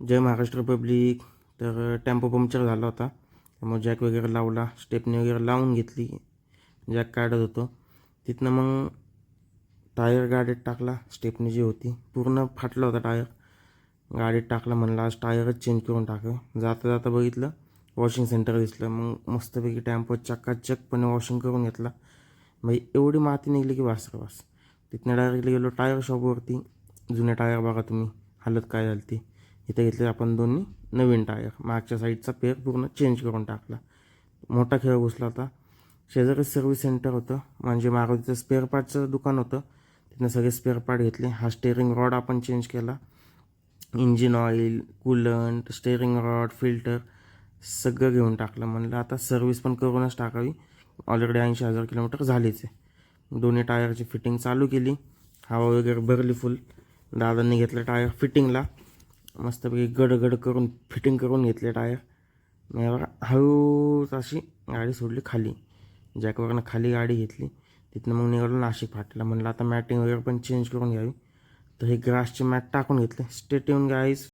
जय Maharashtra public. तर tempo puncture झाला होता, त्यामुळे जॅक वगैरे लावला, स्टेपनी वगैरे लावून घेतली, जॅक काढत होतो. तिथनं मग टायर गाडीत टाकला. स्टेपनी जी होती पूर्ण फाटला होता टायर. गाडीत टाकला, म्हणलं आज टायरच चेंज करून टाकावं. जाता जाता बघितलं वॉशिंग सेंटर दिसलं. मग मस्तपैकी टेम्पो चकाचकपणे वॉशिंग करून घेतला. मग एवढी माती निघली की वास रे वास. तिथनं डायरेक्टली गेलो टायर शॉपवरती. जुने टायर बघा तुम्ही, हालत काय झाली ती. इथे घेतले आपण दोन्ही नवीन टायर. मागच्या साईडचा पेर पूर्ण चेंज करून टाकला. मोठा खेळ घुसला होता. शेजारी सर्व्हिस सेंटर होतं, म्हणजे मारुतीचं स्पेअर पार्टचं दुकान होतं. तिथनं सगळे स्पेअर पार्ट घेतले. हा स्टेअरिंग रॉड आपण चेंज केला. Engine oil, coolant, steering rod, filter सगळं घेऊन टाकलं. म्हणलं आता सर्व्हिस पण करूनच टाकावी. ऑलरेडी 80,000 किलोमीटर झालीच आहे. दोन्ही टायरची फिटिंग चालू केली. हवा वगैरे भरली फुल. दादांनी घेतलं टायर फिटिंगला. मस्तपैकी गडगड करून फिटिंग करून घेतले टायर. मग बघा हळूच अशी गाडी सोडली खाली. जॅकवरनं खाली गाडी घेतली. तिथनं मग निघालो नाशिक फाट्याला. म्हणलं आता मॅटिंग वगैरे पण चेंज करून घ्यावी. तर हे ग्रासचे मॅट टाकून घेतले. Stay tune guys.